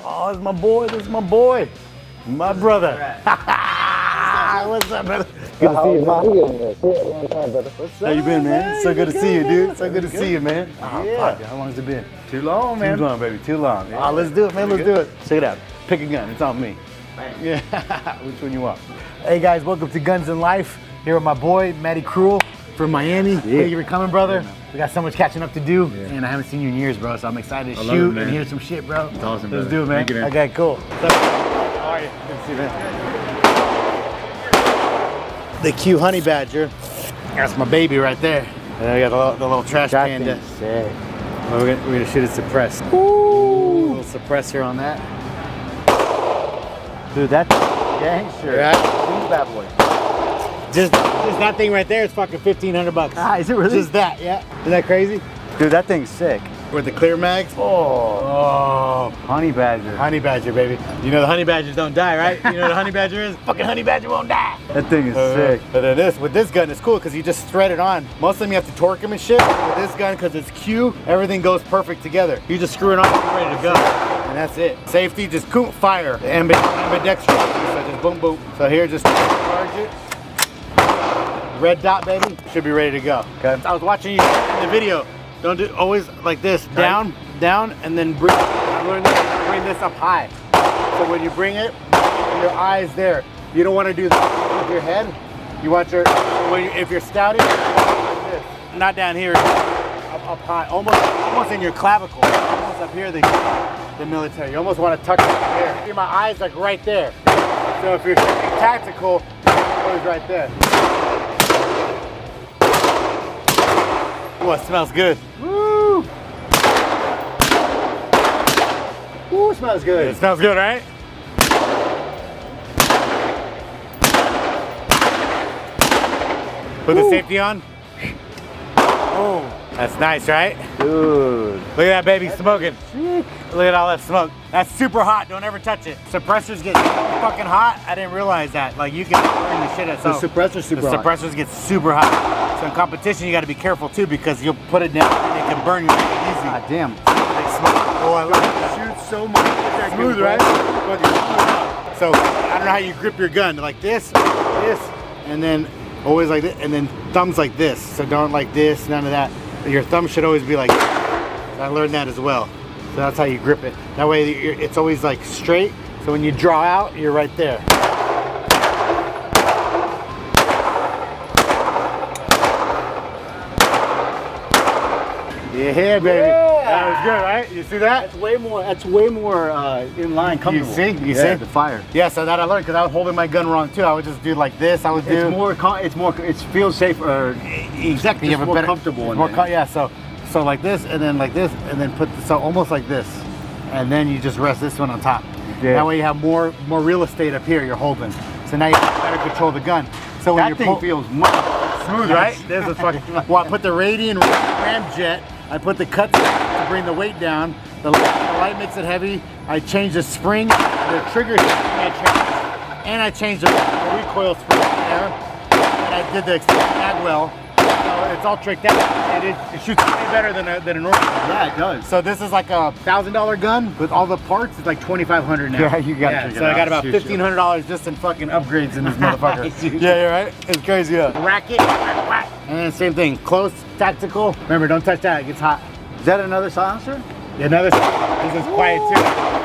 Oh, it's my boy. This is my boy. My brother. What's up, brother? Good to see you, man. What's up? How you been, man? So good to see you, dude. So good to see you, man. Yeah. How long has it been? Too long, man. Too long, baby. Too long. Oh, let's do it, man. Let's do it. Check it out. Pick a gun. It's on me. Yeah. Which one you want? Hey, guys. Welcome to Guns and Life. Here with my boy, Matty Cruel from Miami. Yeah. Thank you for coming, brother. Yeah, we got so much catching up to do, and I haven't seen you in years, bro, so I'm excited to shoot and hear some shit, bro. It's awesome, Let's do it, man. Okay, cool. How are you? Good to see you, man. The Q Honey Badger. That's my baby right there. And I got the little trash can. We're gonna shoot it suppressed. Ooh. A little suppressor on that. Dude, that's gangster. Right? These bad boys. Just that thing right there is fucking $1,500. Ah, is it really? Just that, yeah. Isn't that crazy? Dude, that thing's sick. With the clear mags. Oh, honey badger. Honey badger, baby. You know the honey badgers don't die, right? You know what a honey badger is? Fucking honey badger won't die. That thing is sick. But then with this gun, it's cool because you just thread it on. Most of them you have to torque them and shit. With this gun, because it's Q, everything goes perfect together. You just screw it on and you're ready to go. And that's it. Safety, just fire. Ambidextrous. So just boom, boom. So here, just charge it. Red dot, baby. Should be ready to go. Okay. I was watching you in the video. Don't do always like this. Down, down, and then bring. I learned to bring this up high. So when you bring it, your eyes there. You don't want to do that with your head. You want your if you're scouting, like this. Not down here. Up high, almost in your clavicle. Almost up here. The military. You almost want to tuck it up here. See my eyes like right there. So if you're tactical, it's always right there. Oh, it smells good. Woo! Ooh, it smells good. It smells good, right? Put the safety on. Oh, that's nice, right? Dude. Look at that baby smoking. Look at all that smoke. That's super hot. Don't ever touch it. Suppressors get fucking hot. I didn't realize that. Like you can burn the shit at The suppressor's super hot. The suppressors get super hot. So in competition, you got to be careful too because you'll put it down and it can burn you easy. God damn. Oh, I love it. Shoots so much. Smooth, right? So I don't know how you grip your gun. Like this, and then always like this, and then thumbs like this. So don't like this, none of that. Your thumb should always be like this. So I learned that as well. So that's how you grip it. That way it's always like straight. So when you draw out, you're right there. Yeah, baby. Yeah. That was good, right? You see that? That's way more in line, comfortable. You see? The fire. Yeah, so that I learned because I was holding my gun wrong too. I would just do like this. I would do. It feels safer. Exactly. You have more comfortable. Yeah. So like this, and then like this, and then so almost like this, and then you just rest this one on top. Yeah. That way you have more real estate up here. You're holding. So now you better control the gun. So when that thing feels smooth, right? This is fucking. Well, I put the Radian ramjet. I put the cuts to bring the weight down. The light makes it heavy. I changed the spring, the trigger, and I changed the recoil spring there. And I did the mag well. So it's all tricked out. It shoots way better than a normal. Yeah, it does. So this is like a $1,000 gun with all the parts. It's like $2,500 now. Yeah, you got it. So I got about $1,500 just in fucking upgrades in this motherfucker. Yeah, you're right. It's crazy. Yeah. Racket, whack. And then same thing. Close, tactical. Remember, don't touch that. It gets hot. Is that another silencer? Yeah, this is quiet too.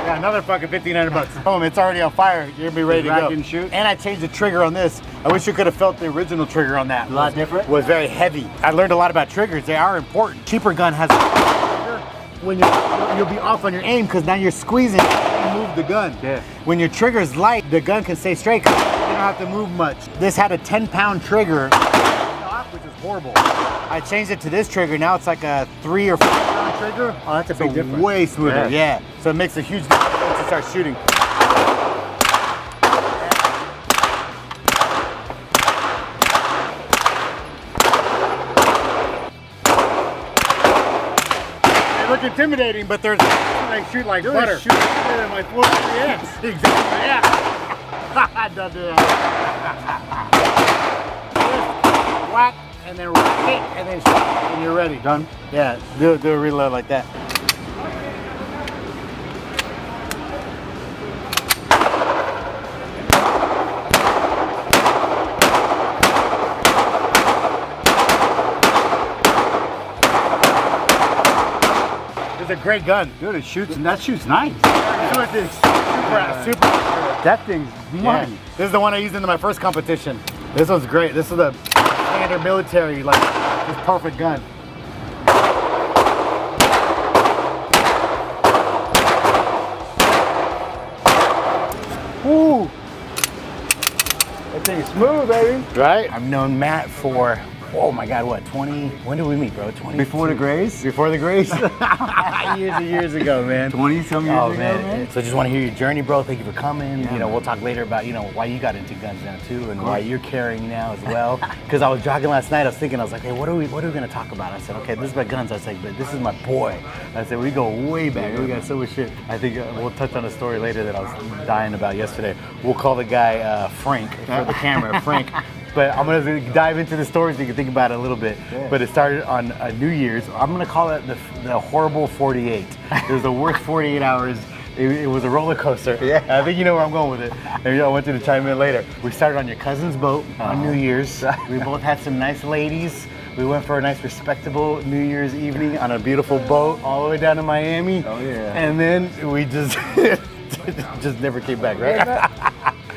Yeah, another fucking $1,500. Boom, it's already on fire. You're gonna be ready to go. And shoot. And I changed the trigger on this. I wish you could have felt the original trigger on that. A lot different? It was very heavy. I learned a lot about triggers. They are important. Cheaper gun has a trigger when you'll be off on your aim because now you're squeezing and move the gun. Yeah. When your trigger is light, the gun can stay straight because you don't have to move much. This had a 10-pound trigger, which is horrible. I changed it to this trigger. Now it's like a 3 or 4 pound trigger. Oh, that's a big difference. Way smoother, yeah. So it makes a huge difference once you start shooting. They look intimidating, but they shoot like butter. Shoot better than my 430X. Exactly, yeah. Don't do that. Whack. And then rack it, and then shoot, and you're ready. Done? Yeah, do a reload like that. great gun. Dude, it shoots, and that shoots nice. Super. That thing's money. Yeah. This is the one I used in my first competition. This one's great. This is the standard military, like, this perfect gun. Ooh. That thing's smooth, baby. Right? I've known Matt for, oh my God, what, 20? When did we meet, bro? 20? Before the Grays? Before the Grace? Years and years ago, man. 20-some years Oh ago, man. So just want to hear your journey, bro. Thank you for coming. Yeah, you know, man. we'll talk later about, you know, why you got into guns now too, and why you're carrying now as well. Because I was jogging last night, I was thinking, I was like, hey, what are we gonna talk about? I said, okay, this is my guns. I said, but this is my boy. I said, we go way back. We got so much shit. I think we'll touch on a story later that I was dying about yesterday. We'll call the guy Frank for the camera, Frank. But I'm gonna dive into the story so you can think about it a little bit. Yeah. But it started on New Year's. I'm gonna call it the horrible 48. It was the worst 48 hours. It was a roller coaster. Yeah. I think you know where I'm going with it. And I want you to chime in later. We started on your cousin's boat on New Year's. We both had some nice ladies. We went for a nice, respectable New Year's evening on a beautiful boat all the way down to Miami. Oh, yeah. And then we just just never came back, right?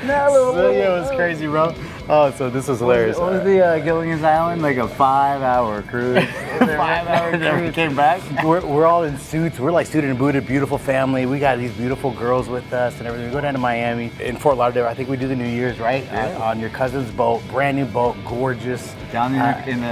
No, So, yeah, it was crazy, bro. Oh, so this was hilarious. What was the Gilligan's Island? Like a 5-hour cruise. 5-hour cruise. Came back. We're all in suits. We're like suited and booted, beautiful family. We got these beautiful girls with us and everything. We go down to Miami. In Fort Lauderdale, I think we do the New Year's, right? Yeah. On your cousin's boat, brand new boat, gorgeous. Down in the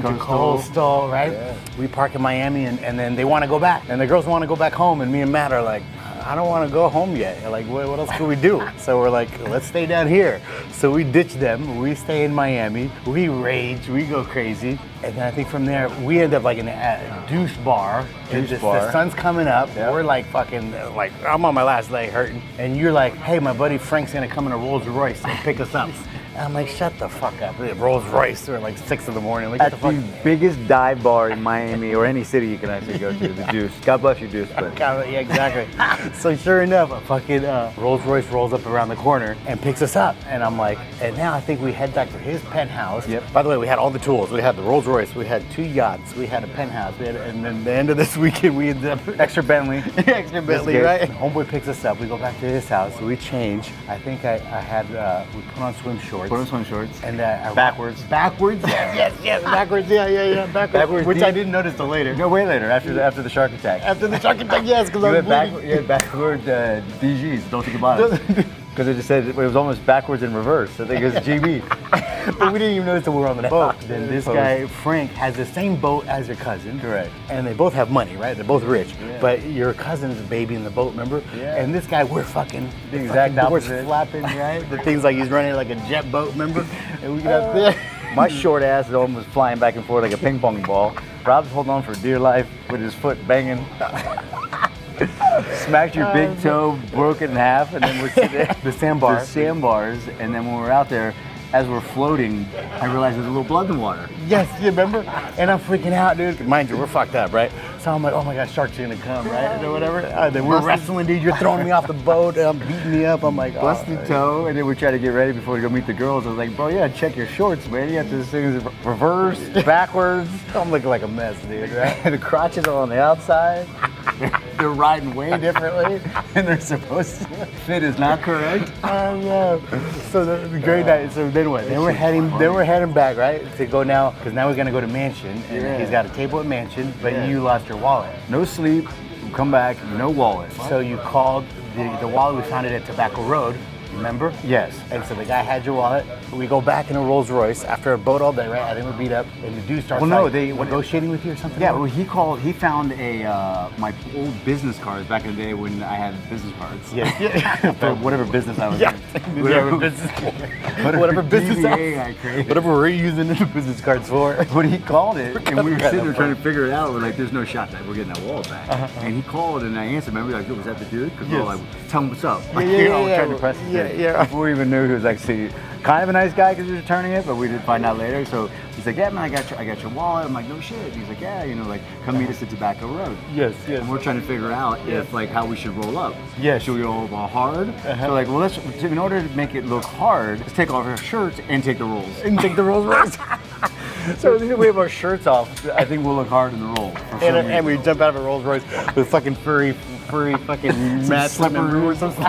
Intercoastal, right? Yeah. We park in Miami and then they want to go back. And the girls want to go back home and me and Matt are like, I don't want to go home yet. Like, what else can we do? So we're like, let's stay down here. So we ditch them. We stay in Miami. We rage. We go crazy. And then I think from there, we end up like in a douche bar. And Douche bar. The sun's coming up. Yep. We're like fucking, like, I'm on my last leg hurting. And you're like, hey, my buddy Frank's going to come in a Rolls Royce and pick us up. And I'm like, shut the fuck up. Rolls Royce. We're like 6 in the morning. Like, At what the the fuck? biggest dive bar in Miami or any city you can actually go to, the Deuce. God bless you, Deuce. But Yeah, exactly. So sure enough, a fucking Rolls Royce rolls up around the corner and picks us up. And I'm like, and now I think we head back to his penthouse. Yep. By the way, we had all the tools. We had the Rolls Royce, we had 2 yachts, we had a penthouse, and then the end of this weekend we ended up extra Bentley. extra Bentley, good. right? Homeboy picks us up. We go back to his house. We change. I think I had we put on swim shorts. Put on swim shorts. And Backwards. Backwards. Yes. Backwards. Yeah. Backwards. Which I didn't notice till later. No, way later, after the shark attack. After the shark attack, yes, because I You was had, bleeding. you had backward DGs, don't think about it. Because it just said it was almost backwards in reverse. I think it was GB. But we didn't even notice that we were on the boat. Then this Post. guy, Frank, has the same boat as your cousin. Correct. And they both have money, right? They're both rich. Yeah. But your cousin's a baby in the boat, remember? Yeah. And this guy, we're fucking The exact fucking doors opposite. flapping, right? The thing's like he's running like a jet boat, remember? And we get up there. My short ass is almost flying back and forth like a ping pong ball. Rob's holding on for dear life with his foot banging. Smacked your big toe, broke it in half, and then we're sitting there. The sandbar. The sandbars, and then when we're out there, as we're floating, I realized there's a little blood in the water. Yes, you remember? And I'm freaking out, dude. Mind you, we're fucked up, right? So I'm like, oh my God, shark's gonna come, right? Or whatever. Then we're wrestling, dude. You're throwing me off the boat. And I'm beating me up. I'm like, Busted oh, toe, and then we try to get ready before we go meet the girls. I was like, bro, yeah, check your shorts, man. You have to do things reverse, backwards. I'm looking like a mess, dude, right? The crotches are on the outside. They're riding way differently than they're supposed to. Fit is not correct. Oh yeah. So the great night. So then what? Then we're heading back, right? To go now, because now we're gonna go to Mansion, and Yeah. he's got a table at Mansion, but Yeah. you lost your wallet. No sleep, come back, no wallet. So you called the wallet. We found it at Tobacco Road. Remember? Yes. And so the guy had your wallet. We go back in a Rolls Royce after a boat all day, right? I think we're beat up, and the dude starts Well, no, like, they- negotiating with you or something. Yeah, well, he found my old business cards back in the day when I had business cards. Yeah. For whatever business I was Yeah. in. Whatever business. Whatever business. DBA I created. Whatever we're using the business cards for. But he called it, and we were Kinda sitting there trying funny. to figure it out. We're like, there's no shot that we're getting that wallet back. And he called, and I answered. Remember, like, was that the dude? Because we were Yes. like, tell him what's up. Like, Yeah, you know, yeah, trying to yeah. press it. Yeah. Before we even knew he was actually kind of a nice guy because he was returning it, but we did find out later. So he's like, yeah, man, I got your wallet. I'm like, no shit. And he's like, yeah, like, come meet us at Tobacco Road. Yes. And we're trying to figure out if, like, how we should roll up. Yes. Should we roll up hard? So, like, well, in order to make it look hard, let's take off our shirts and take the rolls. And take the Rolls Royce. So we have our shirts off. I think we'll look hard in the roll. And we jump out of a Rolls Royce with fucking furry fucking Matt Slipper or something.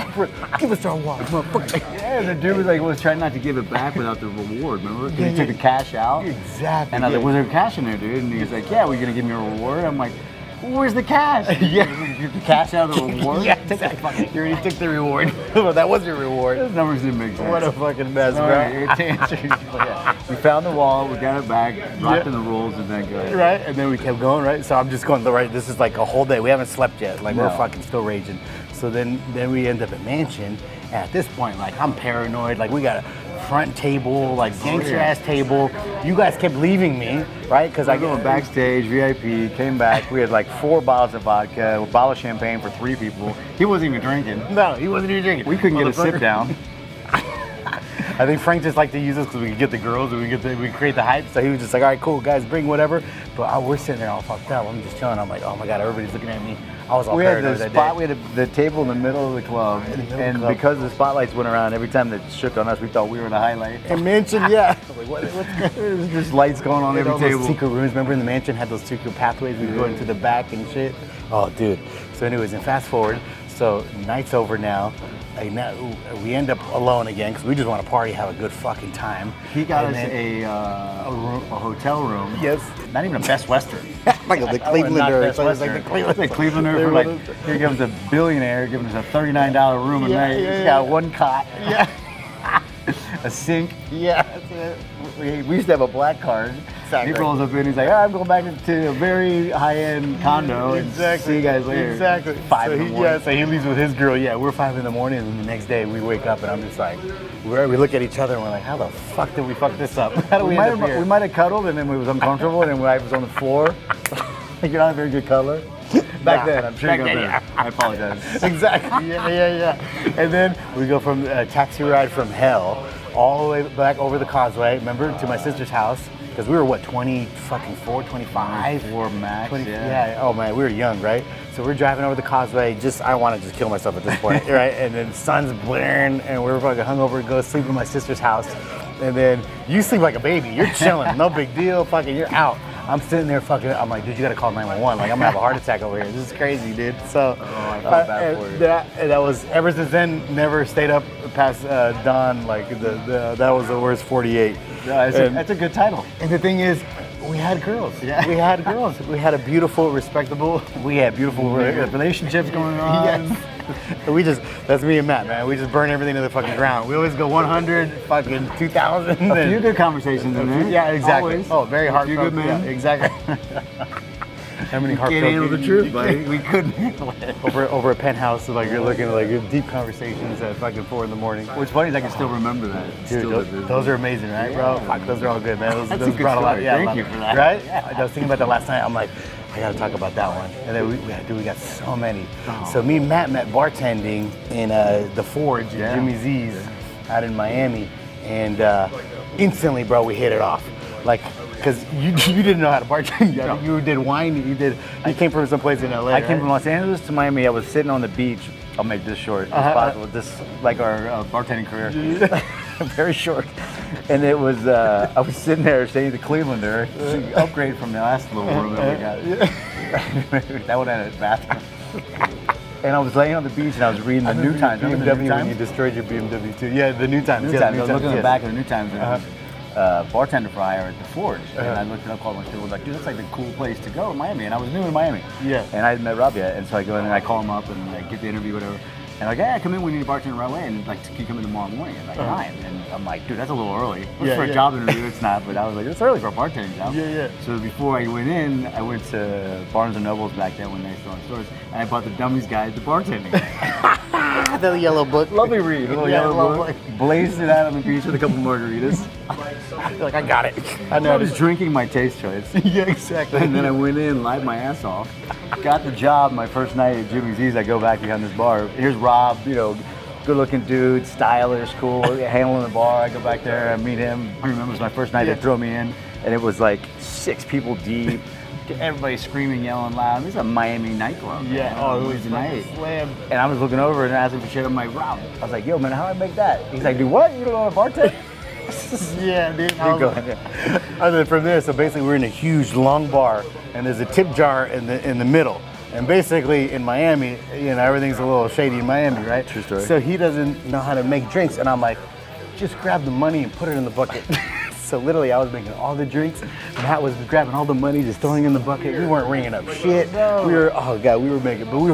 Give us our wallet, motherfucker. Yeah, the dude was trying not to give it back without the reward, remember? He took the cash out. Exactly. And I was like, was there cash in there, dude? And he was like, yeah, we're going to give me a reward. I'm like, where's the cash? Yeah. Get the cash out of the reward? Yeah, exactly. You already took the reward. Well, that was your reward. Those numbers didn't make sense. What a fucking mess, bro. To answer your question, we found the wallet, we got it back, dropped in the rolls, and then go. Right, and then we kept going, right? So I'm just going, right, this is like a whole day. We haven't slept yet. Like, No. we're fucking still raging. So then we end up at Mansion. And at this point, like, I'm paranoid. Like, we got a front table, like, gangster-ass table. You guys kept leaving me, right? Because I go backstage, VIP, came back. We had like 4 bottles of vodka, a bottle of champagne for 3 people. He wasn't even drinking. No, he wasn't even drinking. We couldn't get a sit down. I think Frank just liked to use us because we could get the girls and we create the hype. So he was just like, all right, cool, guys, bring whatever. But we're sitting there all fucked up. I'm just chilling. I'm like, oh my God, everybody's looking at me. I was all We had paranoid the that spot. day. We had the table in the middle of the club, and because the spotlights went around, every time that shook on us, we thought we were in the highlight. And Mansion, yeah. Like, what's going There was just lights going on every all those table. secret rooms. Remember in the Mansion had those secret pathways? We'd go into the back and shit. Oh, dude. So anyways, and fast forward. So night's over now. We end up alone again because we just want to party, have a good fucking time. He got And us then- a hotel room. Yes. Not even a Best Western. Like the Clevelander. It's like the Clevelander. Clevelander for like, here comes a billionaire giving us a $39 room a Yeah, night. yeah, He's yeah. got 1 cot, Yeah. a sink. Yeah, that's it. We used to have a black card. Exactly. He rolls up in, he's like, I'm going back to a very high-end condo. And see you guys later. Exactly. 5 in the morning. Yeah, so he leaves with his girl. Yeah, we're 5 in the morning, and then the next day we wake up, and I'm just like, we look at each other, and we're like, how the fuck did we fuck this up? How do we end up here? We might have cuddled, and then it was uncomfortable, and then I was on the floor. You're not a very good cuddler. Back then, I'm sure you got better. yeah. I apologize. Exactly. Yeah. And then we go from a taxi ride from hell all the way back over the causeway, remember, to my sister's house. Because we were, what, 24, 25? 4 max, 20, yeah. Oh, man, we were young, right? So we're driving over the causeway. I want to just kill myself at this point, right? And then the sun's blaring, and we're fucking hungover, go sleep in my sister's house. And then you sleep like a baby. You're chilling. No big deal. Fucking, you're out. I'm sitting there fucking, I'm like, dude, you got to call 911. Like, I'm going to have a heart attack over here. This is crazy, dude. So, I felt bad for you. that was, ever since then, never stayed up past dawn. Like, that was the worst 48. Yeah, that's a good title. And the thing is, we had girls. Yeah. We had girls. We had a beautiful, respectable. We had beautiful relationships going on. Yes. That's me and Matt, man. We just burn everything to the fucking ground. We always go 100, fucking 2,000. A few good conversations in there. Yeah, exactly. Always. Oh, very heartfelt. You're good, man. Yeah, exactly. How many heartfelt? Can't handle the truth, buddy. We couldn't handle it. Over a penthouse, like you're looking at like deep conversations at fucking 4 in the morning. What's funny is I can still remember that. Dude, Still those are amazing, right, bro? Yeah. Fuck, those are all good, man. Those That's a good brought a lot. story. Yeah, Thank a lot- you for that. Right? Yeah. I was thinking about that last night. I'm like, I gotta talk about that one. And then we got so many. Oh. So me and Matt met bartending in the Forge at Yeah. Jimmy Z's out in Miami, and instantly, bro, we hit it off. Like, cause you didn't know how to bartend. No. You did wine. You came from someplace in LA. I came right? from Los Angeles to Miami. I was sitting on the beach. I'll make this short as possible. This like our bartending career, very short. And it was I was sitting there staying at the Clevelander, upgrade from the last little room that we got. That one had a bathroom. And I was laying on the beach and I was reading the New Times. Remember the New BMW when Times? you destroyed your BMW too. Yeah, the New Times. New yeah, Times. New I was looking at the yes. back of the New Times and it was, bartender for hire at the Forge. And I looked it up, called my student, was like, dude, that's like the cool place to go in Miami. And I was new in Miami. Yeah. And I hadn't met Rob yet. And so I go in and I call him up and I get the interview, whatever. And like, yeah, come in, we need a bartender right away. And like, can you come in tomorrow morning at like 9? And I'm like, dude, that's a little early. Yeah, For a yeah. job interview, it's not. But I was like, it's early for a bartending job. Yeah. So before I went in, I went to Barnes & Noble's back then when they still had stores. And I bought the Dummies Guide to Bartending. The yellow book. Lovely read. A little Yeah, yellow lovely. book. Blazed it out on the beach with a couple margaritas. You're like, I got it. I was drinking my taste choice. Yeah, exactly. And then I went in, lied my ass off. Got the job my first night at Jimmy Z's. I go back behind this bar. Here's Rob, good looking dude, stylish, cool, handling the bar. I go back there, I meet him. I remember it was my first night, they throw me in, and it was like 6 people deep. Everybody screaming, yelling loud. This is a Miami nightclub. Yeah, it was nice. Slam. And I was looking over and asking for shit. I'm like, Rob, I was like, yo, man, how do I make that? He's like, do what? You don't know how to bartend? Yeah, dude. Yeah. And then from there, so basically we're in a huge long bar, and there's a tip jar in the middle. And basically in Miami, everything's a little shady in Miami, right? True story. So he doesn't know how to make drinks, and I'm like, just grab the money and put it in the bucket. So literally, I was making all the drinks. Matt was grabbing all the money, just throwing in the bucket. We weren't ringing up shit. No. We were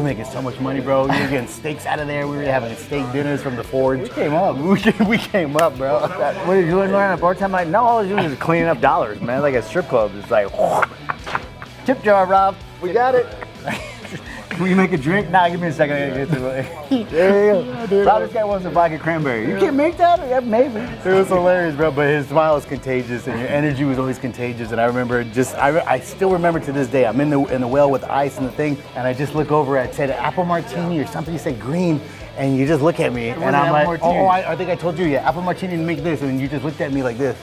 making so much money, bro. We were getting steaks out of there. We were having steak dinners from the forge. We came up. We came up, bro. What are you doing at a bartender? Like, no, all I was doing is cleaning up dollars, man. Like a strip club. It's like, tip jar, Rob. We got it. Can we make a drink? Nah, give me a second. I gotta get to it. There you go. Rob, this guy wants a vodka cranberry. You can't make that? Yeah, maybe. It was hilarious, bro. But his smile was contagious, and your energy was always contagious. And I remember I still remember to this day. I'm in the well with ice and the thing, and I just look over at said apple martini or something. You said green, and you just look at me, and I'm like, I think I told you, yeah, apple martini and make this, and you just looked at me like this,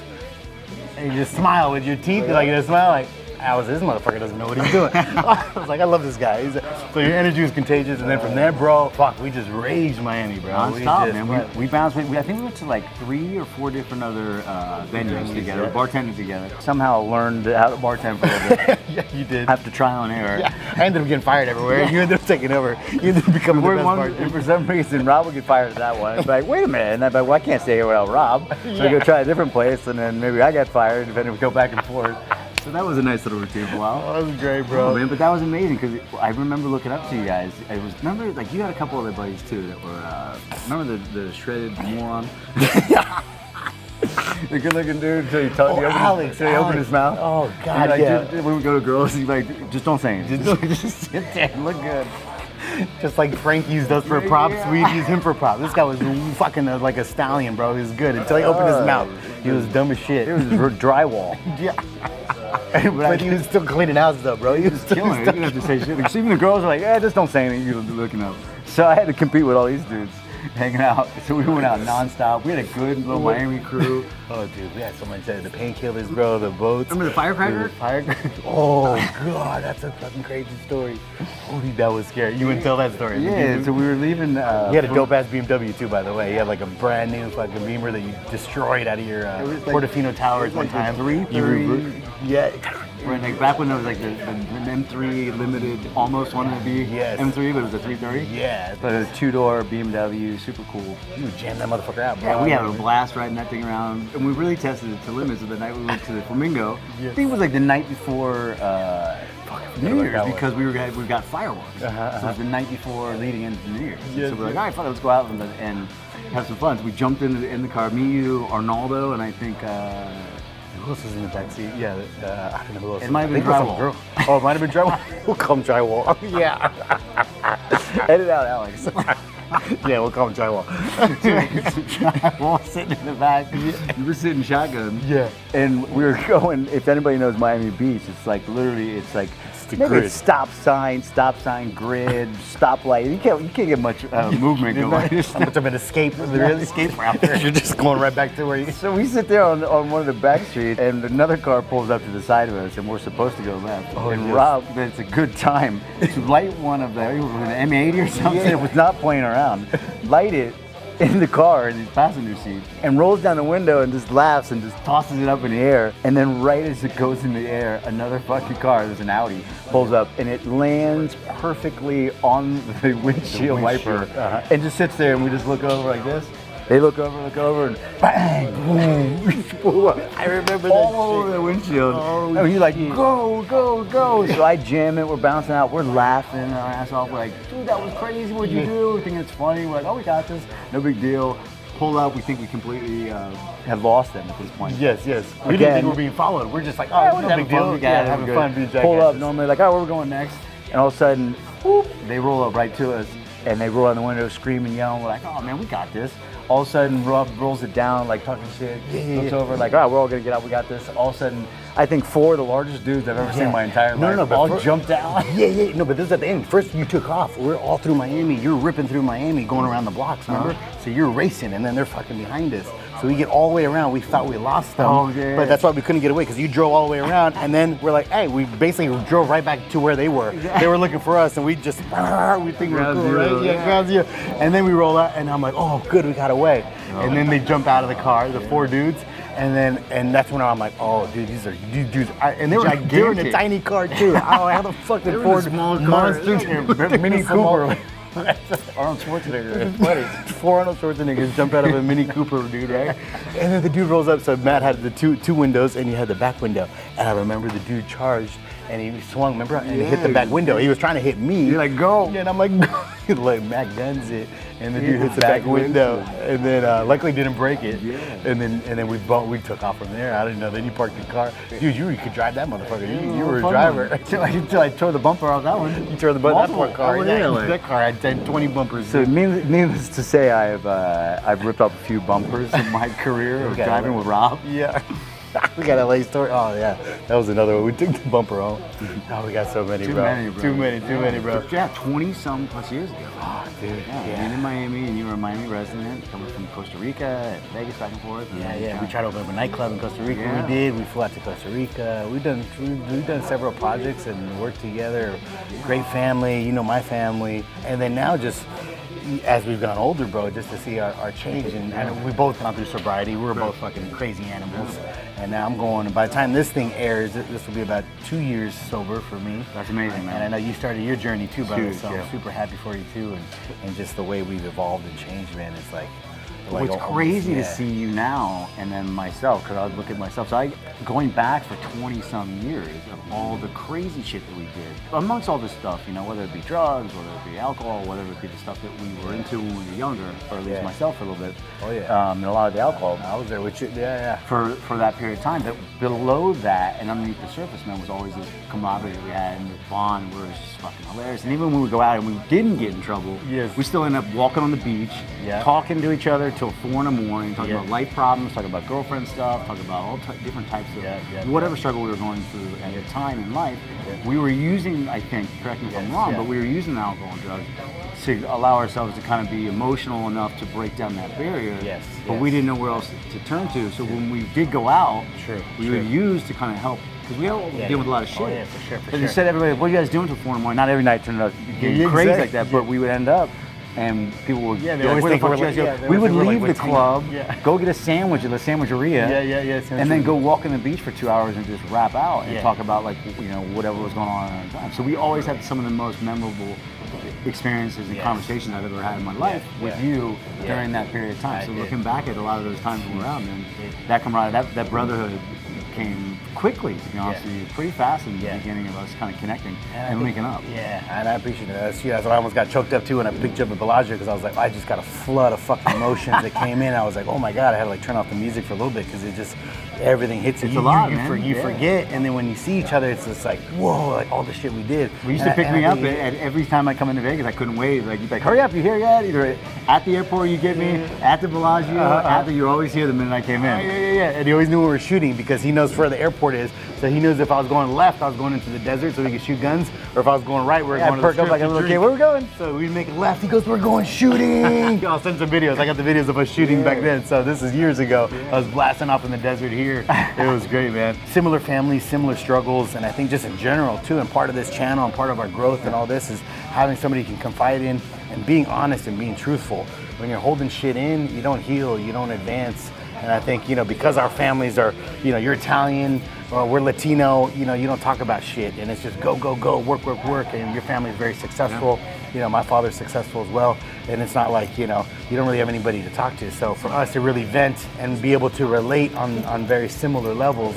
and you just smile with your teeth, like you just smile like. This motherfucker doesn't know what he's doing. I was like, I love this guy. So your energy was contagious, and then from there, bro, we just raged Miami, bro. Non-stop, man. We bounced. I think we went to like 3 or 4 different other venues together, bartending together. Somehow learned how to bartend for a little bit. Yeah, you did. After trial and error. Yeah, I ended up getting fired everywhere. You ended up taking over. You ended up becoming the best bartender. And for some reason, Rob would get fired at that one. It's like, wait a minute. And I'm like, well, I can't stay here without Rob. So I go try a different place, and then maybe I got fired, and then we go back and forth. So that was a nice little routine for a while. Oh, that was great, bro. Oh, man, but that was amazing because I remember looking up to you guys. Remember, like you had a couple other buddies too that were. Remember the shredded moron? The good-looking dude until he opened his mouth. Oh God, When we go to girls, he's like, just don't say anything. Just sit there and look good. Just like Frank used us for props, we'd use him for props. This guy was fucking like a stallion, bro. He was good until he opened his mouth. He was dumb as shit. It was drywall. Yeah. But he was still cleaning houses up, bro. He was still killing it. You didn't have to say shit. Because even the girls were like, just don't say anything. You're looking up. So I had to compete with all these dudes hanging out. So we went out nonstop. We had a good little Miami crew. Oh, dude, we had so much. The painkillers, bro. The boats. Remember the firecracker? Oh God, that's a fucking crazy story. Holy, that was scary. You wouldn't tell that story. Yeah. So we were leaving. You had a dope ass BMW too, by the way. You had like a brand new fucking Beamer that you destroyed out of your Portofino Towers one time. 330. Yeah. Like back when there was like the M3 Limited, almost wanted to be M3, but it was a 330. Yeah. But it was 2-door BMW, super cool. You would jam that motherfucker out, bro. Yeah, we had a blast riding that thing around, and we really tested it to limits. So the night we went to the Flamingo, I think it was like the night before New Year's because we got fireworks. So it was the night before leading into New Year's. So we're like, all right, fuck it, let's go out and have some fun. So we jumped in the car, me, you, Arnaldo, and I think. Who else was in the backseat? Yeah, I don't know who else. It might have been Drywall. Oh, it might have been Drywall. We'll call him Drywall. Yeah. Edit out Alex. Yeah, we'll call him Drywall. Drywall sitting in the back. We were sitting shotgun. Yeah. And we were going, if anybody knows Miami Beach, it's like literally, it's like, the grid. Stop sign, grid, stoplight. You can't get much movement going. How much of an escape route there? You're just going right back to where you. So we sit there on one of the back streets, and another car pulls up to the side of us, and we're supposed to go left. Rob, it's a good time to light one of it was an M80 or something. It was not playing around. Light it in the car in his passenger seat and rolls down the window and just laughs and just tosses it up in the air, and then right as it goes in the air, another fucking car, there's an Audi, pulls up and it lands perfectly on the windshield wiper and just sits there, and we just look over like this. They look over, and bang, boom. I remember that all over the windshield. And he's like, go. So I jam it, we're bouncing out, we're laughing our ass off. We're like, dude, that was crazy, what'd you do? We think it's funny. We're like, oh, we got this. No big deal. Pull up, we think we completely have lost them at this point. Yes. We didn't think we were being followed. We're just like, oh, no big deal. Having fun, being jackasses. Pull up, normally like, oh, where are we going next? And all of a sudden, whoop, they roll up right to us, and they roll out the window, screaming, yelling. We're like, oh man, we got this. All of a sudden, Rob rolls it down, like talking shit. Looks over, like, all right, we're all gonna get out. We got this. All of a sudden, I think 4 of the largest dudes I've ever seen in my entire life all jumped out. Yeah. No, but this is at the end. First, you took off. We're all through Miami. You're ripping through Miami, going around the blocks. Remember? So you're racing, and then they're fucking behind us. So we get all the way around. We thought we lost them, but that's why we couldn't get away, because you drove all the way around, and then we're like, hey, we basically drove right back to where they were. They were looking for us, and we just, we think we're cool, right? Yeah, ground zero. And then we roll out, and I'm like, oh, good, we got away. And then they jump out of the car, the 4 dudes, And that's when I'm like, oh, dude, these dudes. And they were in a tiny car too. Oh, how the fuck did Ford Monster, Mini Cooper. Arnold Schwarzenegger. What is 4 Arnold Schwarzeneggers jump out of a Mini Cooper, dude, right? And then the dude rolls up. So Matt had the two windows, and you had the back window. And I remember the dude charged, and he swung, remember, and he hit the back window. He was trying to hit me. You're like, go. Yeah, and I'm like, like Matt guns it, and the dude hits the back window, and then luckily didn't break it. Yeah. And then we took off from there. I didn't know. Then you parked the car, dude. You could drive that motherfucker. You were a driver. Until I tore the bumper off that one. You tore the button. That poor car. Really? That car had 20 bumpers. So needless to say, I've ripped up a few bumpers in my career of driving with Rob. Yeah. We got LA story. Oh yeah, that was another one. We took the bumper home. Oh, we got so many, Too bro. many, Too many, bro. Yeah, 20-some plus years ago. Oh, dude. Yeah. Being in Miami, and you were a Miami resident, coming from Costa Rica, Vegas, back and forth. Yeah. We tried to open up a nightclub in Costa Rica. Yeah. We did. We flew out to Costa Rica. We've done several projects and worked together. Great family. You know my family. And then now just as we've gone older, bro, just to see our change. And we both gone through sobriety. We were both fucking crazy animals. And now I'm going, by the time this thing airs, this will be about 2 years sober for me. That's amazing, man. And I know you started your journey too, brother. Huge, So yeah. I'm super happy for you too. And just the way we've evolved and changed, man. It's like It's almost, crazy to yeah. see you now, and then myself, because I would look at myself. So going back for 20-some years of all the crazy shit that we did, amongst all this stuff, you know, whether it be drugs, whether it be alcohol, whether it be the stuff that we were into when we were younger, or at least myself for a little bit. Oh yeah. And a lot of the alcohol. I was there with you. Yeah. For that period of time, that below that and underneath the surface, man, was always this camaraderie that we had and the bond where it was just fucking hilarious. And even when we would go out and we didn't get in trouble, we still end up walking on the beach, talking to each other till 4 in the morning, talking about life problems, talking about girlfriend stuff, talking about all different types of whatever struggle we were going through at the time in life. We were using, I think, correct me if I'm wrong, but we were using alcohol and drugs to allow ourselves to kind of be emotional enough to break down that barrier. But we didn't know where else to turn to. So when we did go out, we would use to kind of help. Because we all deal with a lot of shit. Oh, yeah, for sure. And you said, everybody, what are you guys doing till 4 in the morning? Not every night turned out getting crazy like that, but we would end up. And people would, they always think we're like, we would leave the club, go get a sandwich at the sandwicheria, and then go walk on the beach for 2 hours and just rap out and talk about, like, you know, whatever was going on at the time. So we always had some of the most memorable experiences and conversations I've ever had in my life with you during that period of time. So looking back at a lot of those times when we were out, man, that camaraderie, that brotherhood came quickly, to be honest with you, pretty fast in the beginning of us kind of connecting and linking up. Yeah, and I appreciate it. That's why I almost got choked up too when I picked you up at Bellagio, because I was like, I just got a flood of fucking emotions that came in. I was like, oh my God, I had to like turn off the music for a little bit because it just, everything hits you. It's a lot, man. You forget, and then when you see each other, it's just like, whoa, like all the shit we did. We used to pick me up at every time I come into Vegas. I couldn't wait. Like, you'd be like, hurry up, you here yet? Either at the airport you get me, at the Bellagio, you're always here the minute I came in. Yeah. And he always knew we were shooting because he knows where the airport is. So he knows if I was going left, I was going into the desert so we could shoot guns, or if I was going right, we were going to the strip. Like a little kid, where we going? So we'd make it left. He goes, we're going shooting. I'll send some videos. I got the videos of us shooting back then. So this is years ago. I was blasting off in the desert here. It was great, man. Similar families, similar struggles, and I think just in general too, and part of this channel and part of our growth and all this is having somebody you can confide in and being honest and being truthful. When you're holding shit in, you don't heal, you don't advance. And I think, you know, because our families are, you know, you're Italian, we're Latino, you know, you don't talk about shit, and it's just go, work, and your family is very successful. You know, my father's successful as well, and it's not like, you know, you don't really have anybody to talk to. So for us to really vent and be able to relate on very similar levels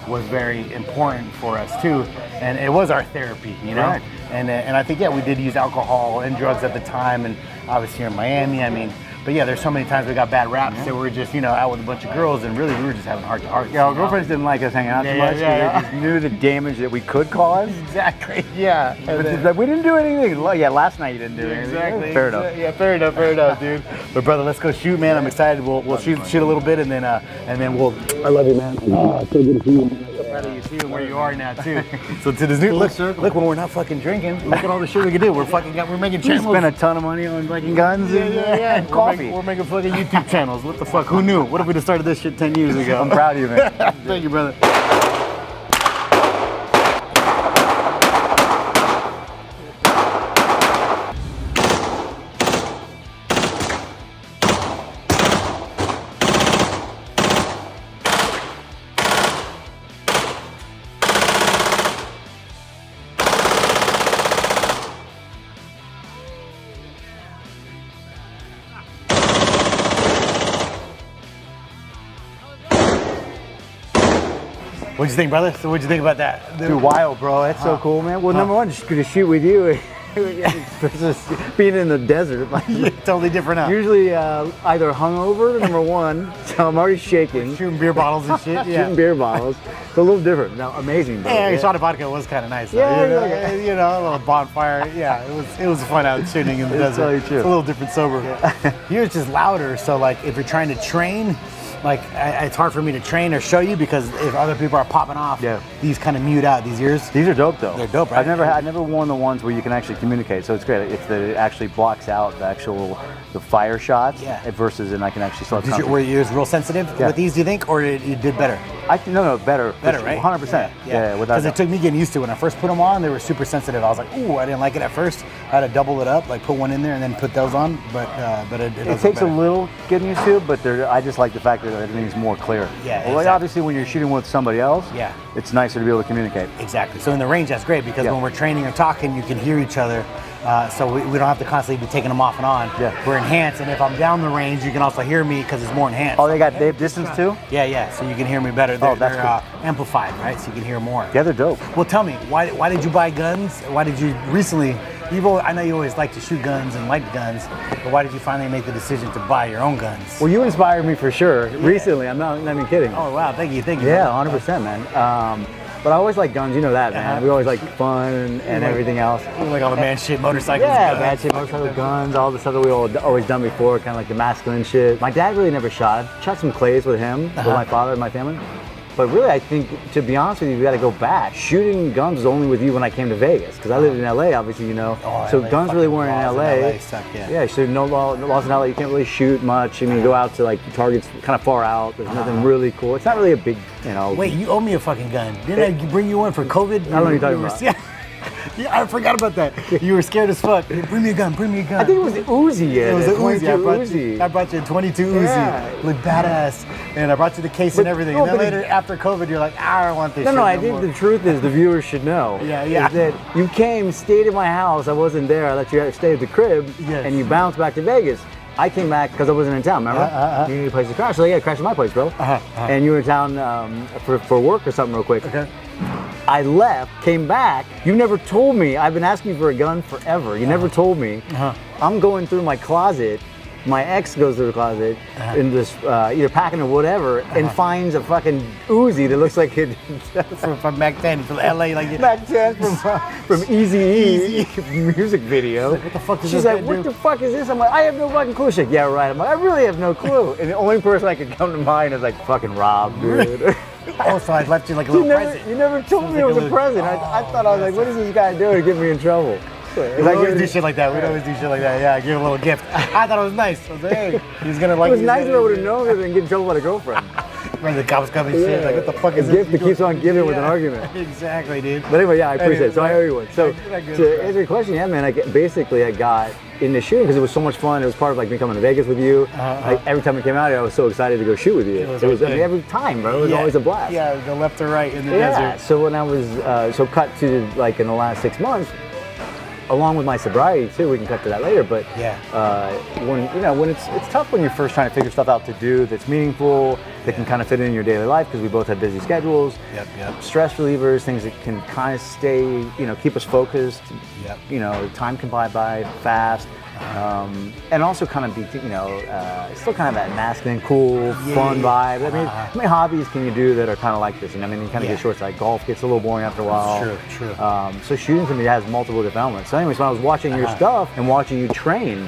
was very important for us too, and it was our therapy, you know. Right. And I think, we did use alcohol and drugs at the time, and obviously here in Miami, I mean. But yeah, there's so many times we got bad raps that we were just, you know, out with a bunch of girls, and really we were just having heart to heart. Yeah, our girlfriends didn't like us hanging out too much. They just knew the damage that we could cause. Exactly. Yeah. But we didn't do anything. Yeah, last night you didn't do anything. Exactly. Fair enough. Yeah, fair enough, dude. But brother, let's go shoot, man. I'm excited. We'll shoot a little bit, and then we'll. I love you, man. Oh, so good to see you. So proud of you too, and where you are now too. So to this new look, when we're not fucking drinking, look at all the shit we can do. We're making channels. We spent a ton of money on fucking guns and coffee. We're making fucking YouTube channels. What the fuck? Who knew? What if we just started this shit 10 years ago? I'm proud of you, man. Thank you, brother. What'd you think, brother? So what'd you think about that? Dude, wild, bro. That's so cool, man. Well, number one, just gonna shoot with you. Versus being in the desert. Like, Yeah, totally different now. usually either hungover, number one, so I'm already shaking. Shooting beer bottles and shit. Yeah. Shooting beer bottles. It's a little different. Now, amazing, bro. Yeah, your shot of vodka was kind of nice. Though, Yeah, you know? yeah. You know, a little bonfire. Yeah, it was fun out shooting in the It's desert. totally true. It's a little different sober. Here it's just louder. So like, if you're trying to train, like it's hard for me to train or show you because if other people are popping off, Yeah. these kind of mute out these ears. These are dope, though. They're dope, right? I've never worn the ones where you can actually communicate, so it's great. It's that it actually blocks out the fire shots. Yeah. Versus, and I can actually still have Were your ears real sensitive Yeah. with these? Do you think, or you did better? No, better. Better, right? 100%. Yeah, without Because it doubt. took me getting used to it. When I first put them on, they were super sensitive. I was like, ooh, I didn't like it at first. I had to double it up, like put one in there and then put those on. But it It takes a little getting used to, but I just like the fact that everything's more clear. Yeah, Well, exactly. obviously, when you're shooting with somebody else, Yeah. it's nicer to be able to communicate. Exactly. So in the range, that's great because Yeah. when we're training or talking, you can hear each other. So we don't have to constantly be taking them off and on. Yeah. We're enhanced, and if I'm down the range, you can also hear me because it's more enhanced. Oh, they got Dave distance too? Yeah. So you can hear me better. They're, that's they're amplified, right? So you can hear more. Yeah, they're dope. Well, tell me, why did you buy guns? Why did you recently? I know you always like to shoot guns and like guns, but why did you finally make the decision to buy your own guns? Well, you inspired me for sure. Recently, I'm not even kidding. Oh wow, thank you. Yeah, 100%, man. But I always like guns, you know that, man. We always like fun and everything else. Like all the man shit, motorcycles. Yeah, guns. bad shit, motorcycle guns, all the stuff that we always done before, kind of like the masculine shit. My dad really never shot. I've shot some clays with him, with my father and my family. But really, I think, to be honest with you, we got to go back. Shooting guns was only with you when I came to Vegas, because I lived in LA, obviously, you know. Oh, So LA guns really fucking weren't in laws LA. suck, yeah. Yeah, so no laws in LA. You can't really shoot much. I mean, you go out to like targets kind of far out. There's nothing really cool. It's not really a big, you know. Wait, you owe me a fucking gun. Didn't I bring you one for COVID? I don't know what you're talking about. Yeah, I forgot about that. You were scared as fuck. Bring me a gun. Bring me a gun. I think it was the Uzi. Yeah, It was the a Uzi. 22 I brought you a 22 Uzi. Yeah. Look badass. And I brought you the case and But- everything. no, And then but later, after COVID, you're like, I don't want this shit No, I no think more. the truth is the viewers should know. Yeah. Is that you came, stayed at my house. I wasn't there. I let you stay at the crib, Yes. and you bounced back to Vegas. I came back because I wasn't in town. Remember? You need a place to crash. So yeah, crash at my place, bro. And you were in town for work or something real quick. Okay. I left, came back. You never told me. I've been asking you for a gun forever. You never told me. I'm going through my closet. My ex goes through the closet and just either packing or whatever, and finds a fucking Uzi that looks like it. From back then, from LA, like Back then from Easy music video. What the fuck is She's this like, guy what do? the fuck is this? I'm like, I have no fucking clue. She's like, yeah, right. I'm like, I really have no clue. And the only person I could come to mind is like fucking Rob, dude. Oh, so I left you like a you, little never, present. you never told me it was a present. I thought I was like, what is this guy doing to get me in trouble? We always do shit like that. We'd always do shit like that. Yeah, give him a little gift. I thought it was nice. I was like, hey, he's gonna like It was he's nice if gonna- I would have known that and get in trouble by the girlfriend. Remember the cops coming shit. Like, what the fuck is A this? gift that keeps on giving with an argument. Exactly, dude. But anyway, yeah, I appreciate it. So I owe you one. So I get to it. answer your question, yeah, man, I got into shooting because it was so much fun. It was part of like me coming to Vegas with you. Like every time we came out here, I was so excited to go shoot with you. was I mean, good. every time, bro. It was always a blast. Yeah, go left or right in the Yeah. desert. So when I was cut to like in the last 6 months, along with my sobriety too, we can cut to that later. But when it's tough when you're first trying to figure stuff out to do that's meaningful, that can kind of fit in your daily life because we both have busy schedules. Yep. Stress relievers, things that can kind of stay, keep us focused. Yep. Time can by fast. And also kind of be, still kind of that masculine, cool, fun vibe. I mean, how many hobbies can you do that are kind of like this? I mean, you kind of get short. Like golf gets a little boring after a while. True. So shooting to me has multiple different elements. So anyways, when I was watching your stuff and watching you train,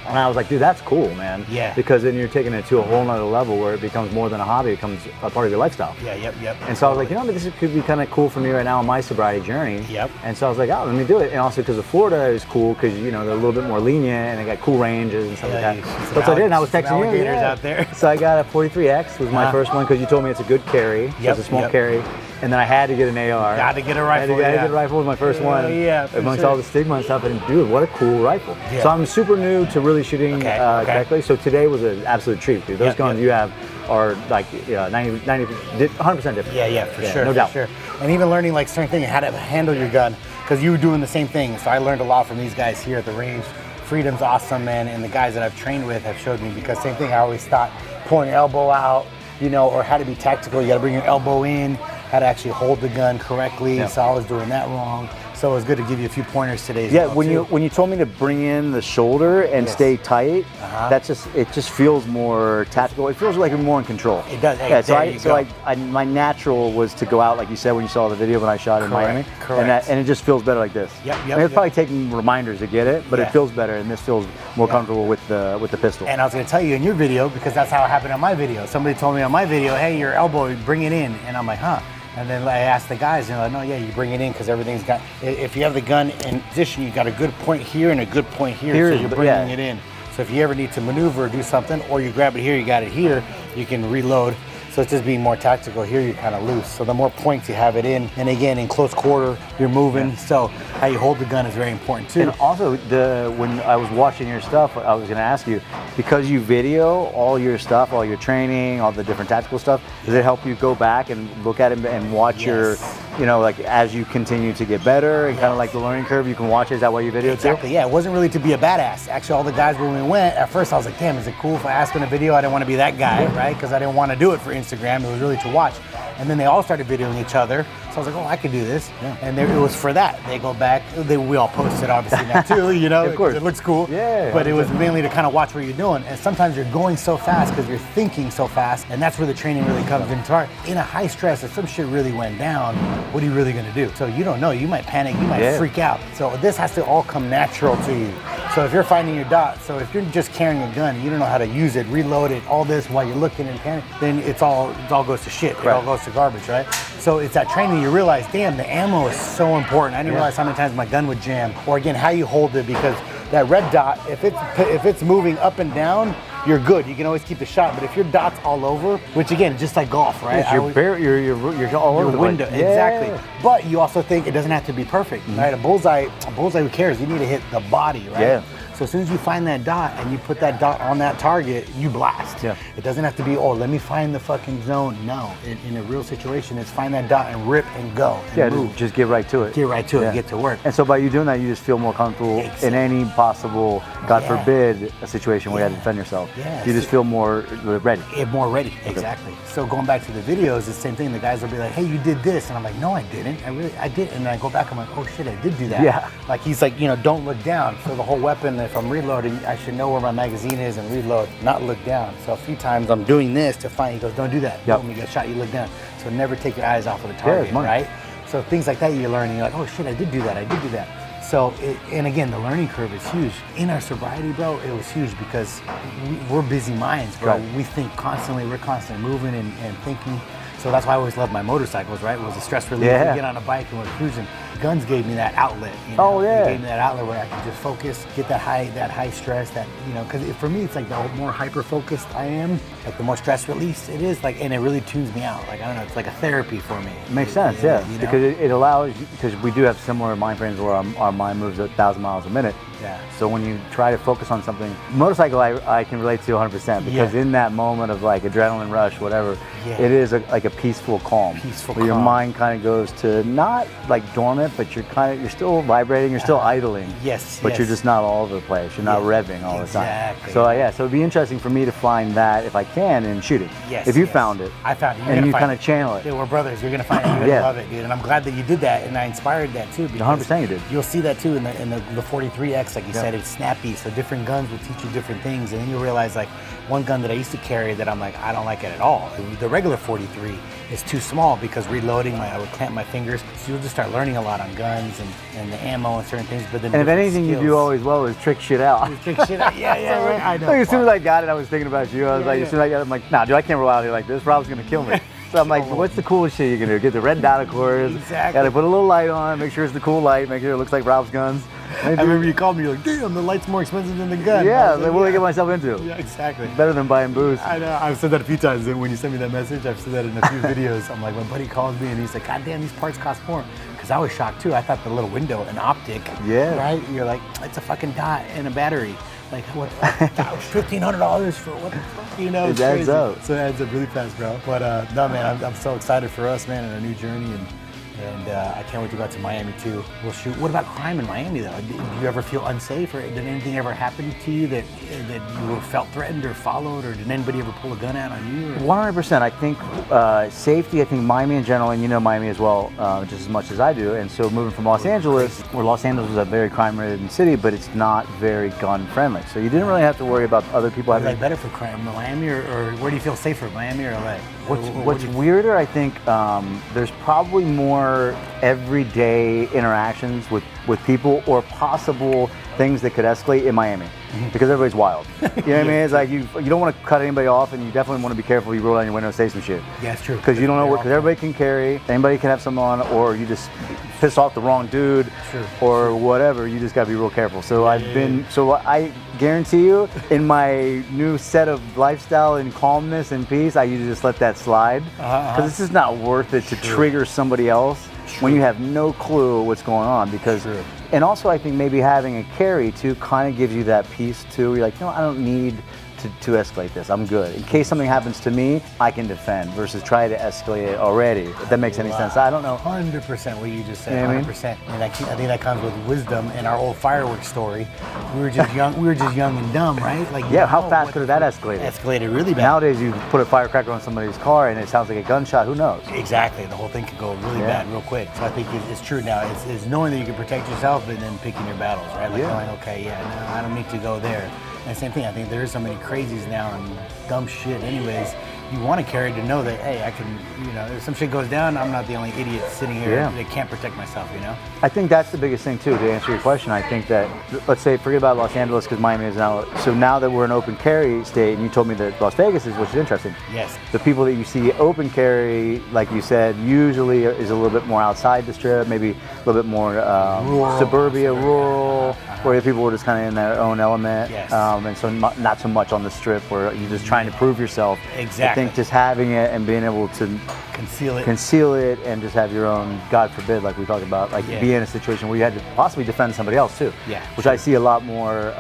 and I was like, dude, that's cool, man. Yeah. Because then you're taking it to a whole nother level where it becomes more than a hobby, it becomes a part of your lifestyle. Yeah, yep. And so I was like, this could be kind of cool for me right now on my sobriety journey. Yep. And so I was like, let me do it. And also because of Florida is cool because, they're a little bit more lenient and they got cool ranges and stuff like that. So I did, and I was texting you. Alligators out there. So I got a 43X was my first one because you told me it's a good carry. It's a small carry. And then I had to get an AR. Got to get a rifle. I had to get a rifle with my first one. Yeah, for amongst sure. all the stigma and stuff. And dude, what a cool rifle. Yeah. So I'm super new to really shooting correctly. So today was an absolute treat, dude. Those guns you have are like 100% different. Yeah, for sure. No for doubt. Sure. And even learning like certain things, how to handle your gun, because you were doing the same thing. So I learned a lot from these guys here at the range. Freedom's awesome, man, and the guys that I've trained with have showed me, because same thing, I always thought pulling your elbow out, or how to be tactical. You got to bring your elbow in. how to actually hold the gun correctly. Yeah. So I was doing that wrong. So it was good to give you a few pointers today. Yeah, when you told me to bring in the shoulder and stay tight, that's it just feels more tactical. It feels like you're more in control. It does. Hey, Yeah, so my natural was to go out like you said when you saw the video when I shot in Miami. Correct. And it just feels better like this. Yep. And it's probably taking reminders to get it, but it feels better, and this feels more comfortable with the pistol. And I was going to tell you in your video, because that's how it happened on my video. Somebody told me on my video, hey, your elbow, bring it in. And I'm like, huh? And then I asked the guys, and they're like, no, yeah, you bring it in because everything's got, if you have the gun in position, you got a good point here and a good point here, so you're bringing it in. So if you ever need to maneuver or do something, or you grab it here, you got it here, you can reload. So it's just being more tactical. Here you're kind of loose. So the more points you have it in, and again, in close quarter, you're moving. So how you hold the gun is very important too. And also, when I was watching your stuff, I was going to ask you, because you video all your stuff, all your training, all the different tactical stuff, does it help you go back and look at it and watch your, like as you continue to get better and kind of like the learning curve, you can watch it? Is that why you video too? Exactly, yeah. It wasn't really to be a badass. Actually, all the guys when we went, at first I was like, damn, is it cool if I ask in a video? I didn't want to be that guy, right? Because I didn't want to do it for Instagram. It was really to watch. And then they all started videoing each other. So I was like, oh, I could do this. Yeah. And it was for that. They go back. We all posted obviously now too, Of course. It looks cool. Yeah. But it was mainly to kind of watch what you're doing. And sometimes you're going so fast because you're thinking so fast. And that's where the training really comes into. In a high stress, if some shit really went down, what are you really going to do? So you don't know. You might panic. You might freak out. So this has to all come natural to you. So if you're finding your dot, so if you're just carrying a gun, you don't know how to use it, reload it, all this while you're looking and panic, then it all goes to shit. It all goes to garbage, right? So it's that training you realize, damn, the ammo is so important. I didn't realize how many times my gun would jam. Or again, how you hold it, because that red dot, if it's moving up and down, you're good. You can always keep the shot. But if your dot's all over, which again, just like golf, right? Yes, you're all over the window, place. exactly. But you also think it doesn't have to be perfect, right? A bullseye, who cares? You need to hit the body, right? Yeah. So as soon as you find that dot and you put that dot on that target, you blast. Yeah. It doesn't have to be, oh, let me find the fucking zone. No, in a real situation, it's find that dot and rip and go and move. Just get right to it. Get right to it, get to work. And so by you doing that, you just feel more comfortable in any possible, God forbid, a situation where you have to defend yourself. Yes. You just feel more ready. More ready, exactly. So going back to the videos, it's the same thing. The guys will be like, hey, you did this. And I'm like, no, I didn't. I did. And then I go back, I'm like, oh shit, I did do that. Yeah. Like he's like, don't look down. So the whole weapon, if I'm reloading, I should know where my magazine is and reload, not look down. So a few times I'm doing this to find, he goes, don't do that. Yep. When you get shot, you look down. So never take your eyes off of the target, right? So things like that you're learning. You're like, oh shit, I did do that. So, and again, the learning curve is huge. In our sobriety, bro, it was huge because we're busy minds, bro. Right. We think constantly, we're constantly moving and thinking. So that's why I always loved my motorcycles, right? It was a stress relief. We get on a bike and we're cruising. Guns gave me that outlet. They gave me that outlet where I could just focus, get that high stress, because for me, it's like the more hyper focused I am, like the more stress release it is, like, and it really tunes me out. Like, I don't know, it's like a therapy for me. It makes sense, because it allows, because we do have similar mind frames where our mind moves 1,000 miles a minute. Yeah. So when you try to focus on something, motorcycle I can relate to 100% because in that moment of like adrenaline rush, whatever, it is like a peaceful calm. Where your mind kind of goes to not like dormant, but you're still vibrating, you're still idling. But you're just not all over the place. You're not revving all the time. So so it'd be interesting for me to find that if I can in shooting. If you found it. I found it. And you kind of channel it. Dude, we're brothers. You're gonna find it. You're gonna love it, dude. And I'm glad that you did that, and I inspired that too. 100% you did. You'll see that too in the 43X, like you said, it's snappy. So different guns will teach you different things, and then you realize like one gun that I used to carry that I'm like, I don't like it at all. The regular 43 is too small because reloading, I would clamp my fingers. So you'll just start learning a lot on guns and the ammo and certain things. But then, and if anything you do always well is trick shit out. Trick shit out. Right. I know. Like, as soon as I got it, I was thinking about you. I was like, as soon as I got it, I'm like, nah, dude, I can't roll out here like this. Rob's gonna kill me. So I'm like, what's the coolest shit you can do? Get the red dot, of course. Exactly. Gotta put a little light on, make sure it's the cool light, make sure it looks like Rob's guns. I remember you called me, you're like, damn, the light's more expensive than the gun. Yeah, like, what do I get myself into? Yeah, exactly. Better than buying booze. I know, I've said that a few times, and when you sent me that message, I've said that in a few videos. I'm like, my buddy calls me and he's like, God damn, these parts cost more. Because I was shocked too. I thought the little window, an optic, right? You're like, it's a fucking dot and a battery. Like, what, $1,500 for what the fuck? It's adds crazy. up. So it adds up really fast, bro. But no, man, I'm so excited for us, man, and our new journey. And And I can't wait to go out to Miami too. We'll shoot. What about crime in Miami though? Did you ever feel unsafe, or did anything ever happen to you that you felt threatened or followed, or did anybody ever pull a gun out on you? 100%. I think safety. I think Miami in general, and you know Miami as well, just as much as I do. And so moving from Los Angeles, where Los Angeles is a very crime-ridden city, but it's not very gun-friendly. So you didn't really have to worry about other people having. Like better for crime, Miami, or where do you feel safer, Miami or LA? What's weirder, I think, there's probably more everyday interactions with people or possible things that could escalate in Miami because everybody's wild. You know what I mean? It's like you don't want to cut anybody off, and you definitely want to be careful. You roll down your window and say some shit. Yeah, it's true. Because you don't know what. Because everybody can carry. Anybody can have something on, or you just piss off the wrong dude, or whatever. You just gotta be real careful. So So I guarantee you, in my new set of lifestyle and calmness and peace, I usually just let that slide because it's just not worth it to trigger somebody else when you have no clue what's going on. Because, and also I think maybe having a carry too kind of gives you that peace too. You're like, no, I don't need to escalate this. I'm good. In case something happens to me, I can defend versus try to escalate it already. If that makes any sense. I don't know. 100% what you just said. You know 100%. And I think that comes with wisdom. In our old fireworks story, we were just young. We were just young and dumb, right? Like how fast could that escalate? Escalated really bad. Nowadays, you put a firecracker on somebody's car and it sounds like a gunshot. Who knows? Exactly. The whole thing could go really bad real quick. So I think it's true now. It's knowing that you can protect yourself, but then picking your battles, right? Like going, okay, no, I don't need to go there. And same thing, I think there is so many crazies now and dumb shit anyways. You want to carry to know that, hey, I can, if some shit goes down, I'm not the only idiot sitting here that can't protect myself, I think that's the biggest thing too, to answer your question. I think that, let's say, forget about Los Angeles because Miami is now, so now that we're an open carry state, and you told me that Las Vegas is, which is interesting. Yes. The people that you see open carry, like you said, usually is a little bit more outside the strip, maybe a little bit more suburbia, rural, where the people were just kind of in their own element. Yes. And so not so much on the strip where you're just trying to prove yourself. Exactly. I think just having it and being able to conceal it and just have your own, God forbid, like we talked about, like be in a situation where you had to possibly defend somebody else too. Yeah. Which I see a lot more.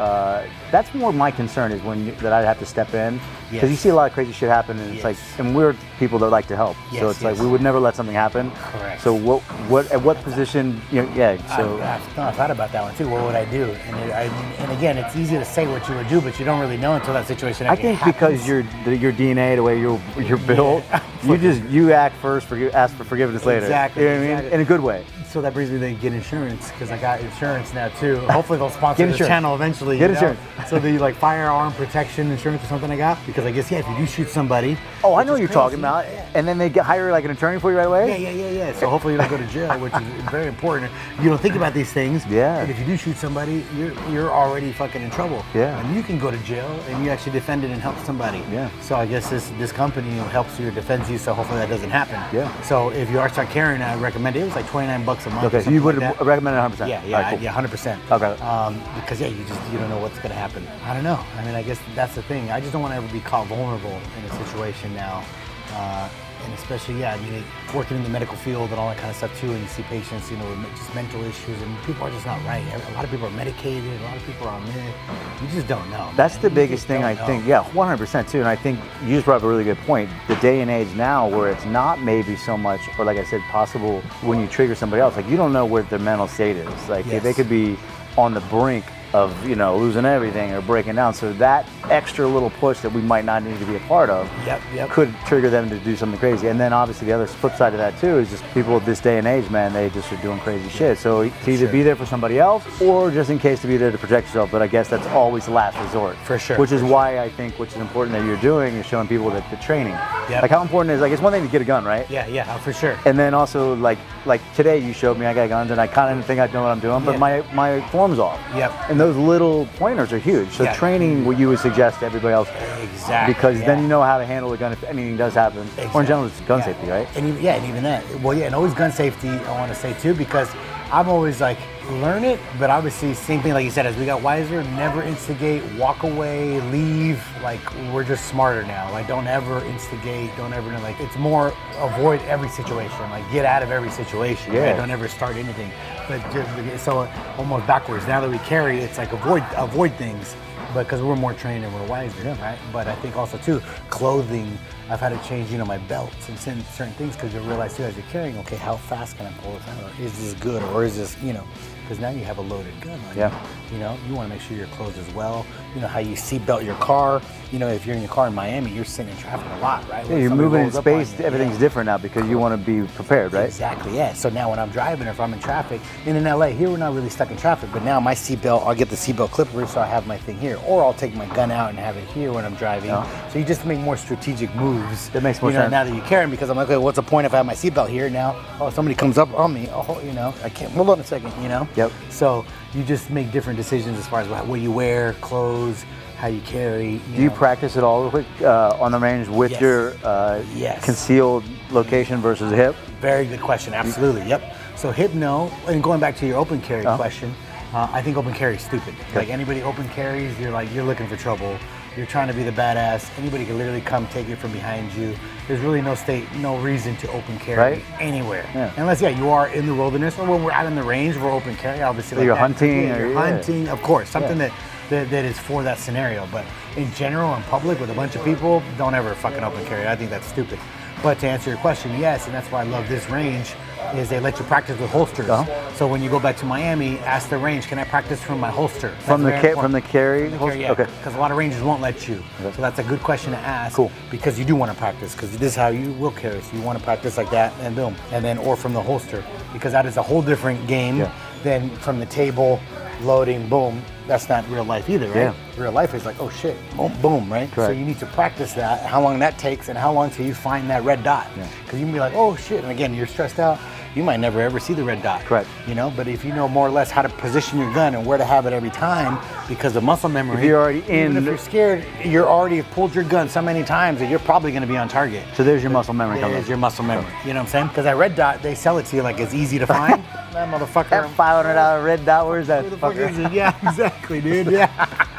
That's more my concern is that I'd have to step in because you see a lot of crazy shit happen, and it's like, and we're people that like to help. So it's like we would never let something happen. Correct. So at what position? So I thought about that one too. What would I do? And again, it's easy to say what you would do, but you don't really know until that situation actually happens. Because your DNA, the way you're built, you act first, ask for forgiveness later. Exactly. You know what I mean? In a good way. So that brings me to get insurance, because I got insurance now too. Hopefully they'll sponsor this channel eventually. Get insurance. So the firearm protection insurance or something I got, because I guess if you do shoot somebody. Oh, I know what you're talking about. And then they hire like an attorney for you right away. Yeah. So hopefully you don't go to jail, which is very important. You don't think about these things. Yeah. But if you do shoot somebody, you're already fucking in trouble. Yeah. And you can go to jail and you actually defend it and help somebody. Yeah. So I guess this company helps you or defends you. So hopefully that doesn't happen. Yeah. So if you are start carrying, I recommend it. It was like $29 a month. Okay. So you would recommend it 100%. Yeah. Right, cool. 100%. Okay. Because you don't know what's gonna happen. I don't know. I mean, I guess that's the thing. I just don't want to ever be caught vulnerable in a situation now. And especially, working in the medical field and all that kind of stuff too, and you see patients, with just mental issues, and people are just not right. A lot of people are medicated, a lot of people are on mid. You just don't know. That's the biggest thing, I think. Yeah, 100% too. And I think you just brought up a really good point. The day and age now where it's not maybe so much, or like I said, possible when you trigger somebody else, like you don't know what their mental state is. Like they could be on the brink of losing everything or breaking down. So that extra little push that we might not need to be a part of could trigger them to do something crazy. And then obviously the other flip side of that too is just people of this day and age, man, they just are doing crazy shit. So to either be there for somebody else or just in case to be there to protect yourself. But I guess that's always the last resort. For sure. Which is why I think which is important that you're doing is showing people that the training. Like how important is, like it's one thing to get a gun, right? Yeah, for sure. And then also like today you showed me I got guns and I kind of didn't think I know what I'm doing, but my form's off. And those little pointers are huge. So training what you would suggest to everybody else. Exactly. Because then you know how to handle the gun if anything does happen. Exactly. Or in general, it's gun safety, right? And even that. Well, and always gun safety, I want to say too, because I'm always like, learn it, but obviously same thing like you said, as we got wiser, never instigate, walk away, leave. Like we're just smarter now. Like don't ever instigate, don't ever, like it's more avoid every situation, like get out of every situation. Right? Don't ever start anything. But just, so almost backwards. Now that we carry, it's like avoid things. but because we're more trained and we're wiser, right? But I think also too, clothing, I've had to change, my belts and certain things because you realize too as you're carrying, okay, how fast can I pull this out? Or is this good? Or is this, because now you have a loaded gun on you. You want to make sure you're closed as well. How you seatbelt your car. If you're in your car in Miami, you're sitting in traffic a lot, right? Yeah, you're moving in space, everything's different now because you want to be prepared, right? Exactly, yeah. So now when I'm driving, or if I'm in traffic, and in LA, here we're not really stuck in traffic, but now my seatbelt, I'll get the seatbelt clipper so I have my thing here, or I'll take my gun out and have it here when I'm driving. So you just make more strategic moves. That makes more sense. Now that you carry them, because I'm like, okay, what's the point if I have my seatbelt here now? Oh, somebody comes up on me, I can't, hold on a second, Yep. So you just make different decisions as far as what you wear, clothes, how you carry. Do you practice it all on the range with your concealed location versus hip? Very good question. Absolutely. Yep. So hip, no. And going back to your open carry question, I think open carry is stupid. Okay. Like anybody open carries, you're looking for trouble. You're trying to be the badass. Anybody can literally come take it from behind you. There's really no reason to open carry anywhere. Yeah. Unless, you are in the wilderness, or when we're out in the range, we're open carry, obviously. So you're hunting? You're hunting, of course. Something that is for that scenario. But in general, in public, with a bunch of people, don't ever fucking open carry. I think that's stupid. But to answer your question, yes, and that's why I love this range, is they let you practice with holsters. So when you go back to Miami, ask the range, can I practice from my holster? From the carry holster? Yeah, because a lot of ranges won't let you. So that's a good question to ask. Cool. Because you do want to practice, because this is how you will carry. So you want to practice like that, and boom. And then, or from the holster, because that is a whole different game than from the table, loading, boom. That's not real life either, right? Real life is like, oh shit, boom, boom, right? Correct. So you need to practice that, how long that takes, and how long till you find that red dot. Because you can be like, oh shit, and again, you're stressed out. You might never ever see the red dot. Correct. But if you know more or less how to position your gun and where to have it every time, because of muscle memory. If you're already even if you're scared, you're already pulled your gun so many times that you're probably going to be on target. So there's your muscle memory coming. There's your muscle memory. You know what I'm saying? Because that red dot, they sell it to you like it's easy to find. That motherfucker. That $500 red dot, where's that? Where the fuck is it? Yeah, exactly, dude. Yeah.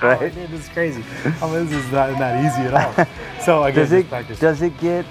Right. Dude, this is crazy. This is not easy at all. So again, does it get?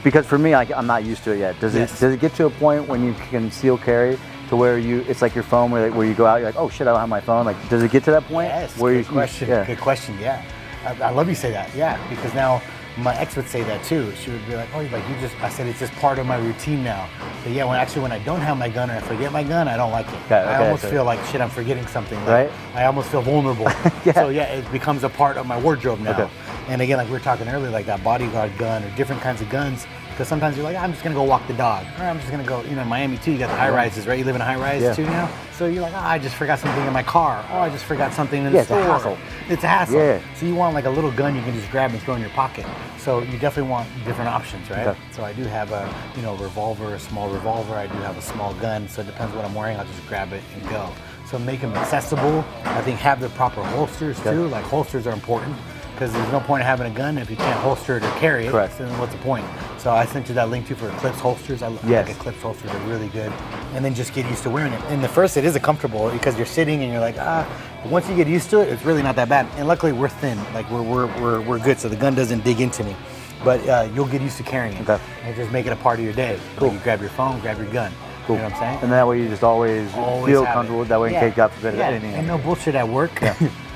Because for me, I'm not used to it yet. Does it get to a point when you can conceal carry to where it's like your phone where you go out, you're like, oh shit, I don't have my phone. Like, does it get to that point? Yes. Good question. Good question. Yeah. I love you say that. Yeah, because now my ex would say that too. She would be like, oh, I said it's just part of my routine now. But yeah, when I don't have my gun and I forget my gun, I don't like it. I almost feel like shit, I'm forgetting something. Right. I almost feel vulnerable. So yeah, it becomes a part of my wardrobe now. Okay. And again, like we were talking earlier, like that bodyguard gun or different kinds of guns. Because sometimes you're like, I'm just gonna go walk the dog, or I'm just gonna go, in Miami too, you got the high rises, right? You live in a high rise too now. So you're like, I just forgot something in my car. Oh, I just forgot something in the store. It's a hassle. It's a hassle. Yeah. So you want like a little gun you can just grab and throw in your pocket. So you definitely want different options, right? Okay. So I do have a, revolver, a small revolver. I do have a small gun. So it depends what I'm wearing. I'll just grab it and go. So make them accessible. I think have the proper holsters too. Like holsters are important. Because there's no point in having a gun if you can't holster it or carry it. Correct. So then what's the point? So I sent you that link too for Eclipse holsters. I like Eclipse holsters, are really good. And then just get used to wearing it. And the first, it is comfortable because you're sitting and you're like, But once you get used to it, it's really not that bad. And luckily we're thin, like we're good, so the gun doesn't dig into me. But you'll get used to carrying it. Okay. And just make it a part of your day. Cool. Like you grab your phone, grab your gun. Cool. You know what I'm saying? And that way you just always feel comfortable. That way in case God forbid anything. And no bullshit at work.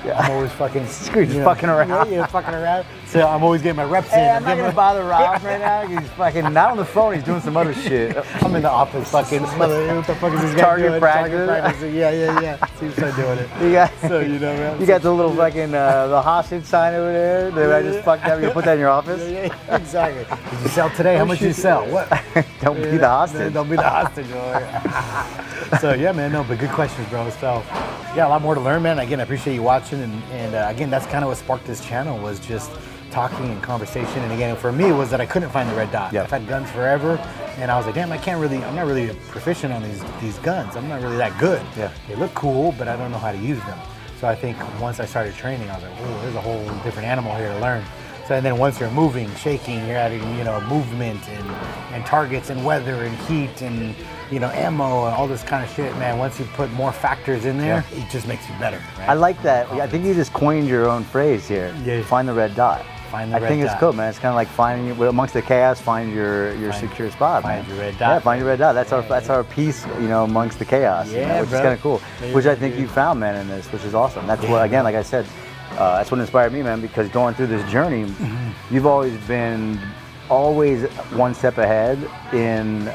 I'm always fucking fucking around. Yeah, fucking around. So I'm always getting my reps in. I'm not gonna bother Rob right now. He's fucking not on the phone. He's doing some other shit. I'm in the office, fucking. What the fuck is this guy Target doing? practice. Target practice. Yeah. So you start doing it. Man. You got the little fucking the hostage sign over there that I just fucked up. You put that in your office. Yeah, exactly. Did you sell today? How much did you sell? What? Don't be the hostage. Don't be the hostage. So yeah, man. No, but good questions, bro. So yeah, a lot more to learn, man. Again, I appreciate you watching, and again, that's kind of what sparked this channel, was just talking and conversation. And again, for me, it was that I couldn't find the red dot. I've had guns forever, and I was like, damn, I'm not really proficient on these guns. I'm not really that good. They look cool, but I don't know how to use them. So I think once I started training, I was like, oh, there's a whole different animal here to learn. So and then once you're moving, shaking, you're adding, movement and targets and weather and heat and ammo and all this kind of shit, man. Once you put more factors in there, it just makes you better. Right? I like that. I think you just coined your own phrase here. Find the red dot. Find the I red think it's dot. cool, man. It's kind of like finding amongst the chaos, find your secure spot. Find man. your red Yeah, dot. find your red dot. That's our piece, amongst the chaos. Yeah, which bro. is kind of cool. There Which you I think go. you found, man, in this, which is awesome. That's what, again, like I said, that's what inspired me, man. Because going through this journey, you've always been one step ahead in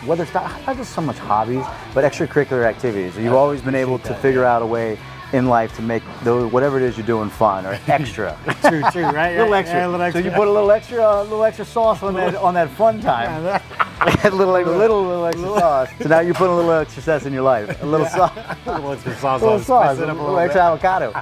whether it's not just so much hobbies, but extracurricular activities. You've always been able to figure out a way in life to make whatever it is you're doing fun or extra. True, right? little extra. Yeah, a little extra. So you put a little extra sauce on that fun time. a little extra sauce. So now you're putting a little extra sauce in your life. A little sauce. A little extra sauce. A little on it, sauce. spice it A up a little little extra avocado.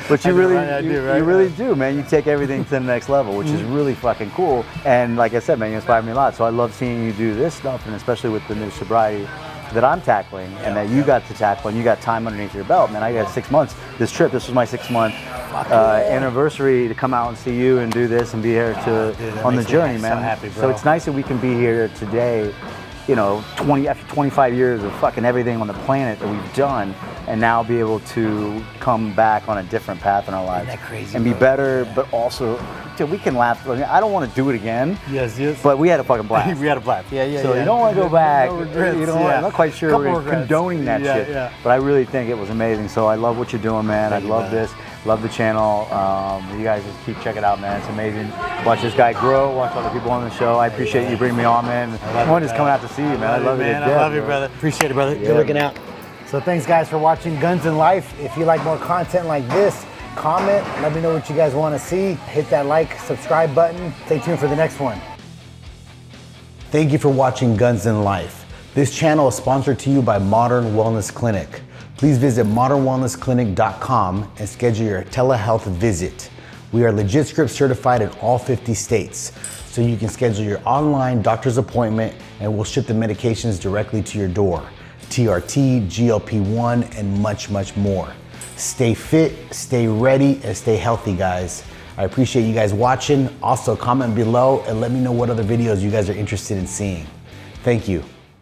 But you really do, do, man. You take everything to the next level, which is really fucking cool. And like I said, man, you inspire me a lot. So I love seeing you do this stuff, and especially with the new sobriety that I'm tackling and that you got to tackle, and you got time underneath your belt, man. I got 6 months. This was my 6-month anniversary to come out and see you and do this and be here on the journey, man. So happy, bro. So it's nice that we can be here today, after 25 years of fucking everything on the planet that we've done, and now be able to come back on a different path in our lives. Isn't that crazy, and be bro? better, but also, dude, we can laugh. I don't want to do it again. Yes. But we had a fucking blast. We had a blast. Yeah. So you don't want to go back. No regrets, I'm not quite sure Couple we're regrets. condoning that shit. Yeah. But I really think it was amazing. So I love what you're doing, man. Thank I you, love brother. this. Love the channel. You guys just keep checking it out, man. It's amazing. Watch this guy grow. Watch other people on the show. I appreciate you bringing me on, man. One is coming out to see you, man. I love you, man. to I death, love you, bro. brother. Appreciate it, brother. Yeah. Good looking out. So thanks, guys, for watching Guns and Life. If you like more content like this, comment. Let me know what you guys want to see. Hit that like, subscribe button. Stay tuned for the next one. Thank you for watching Guns and Life. This channel is sponsored to you by Modern Wellness Clinic. Please visit modernwellnessclinic.com and schedule your telehealth visit. We are legit script certified in all 50 states, so you can schedule your online doctor's appointment and we'll ship the medications directly to your door. TRT, GLP-1, and much, much more. Stay fit, stay ready, and stay healthy, guys. I appreciate you guys watching. Also, comment below and let me know what other videos you guys are interested in seeing. Thank you.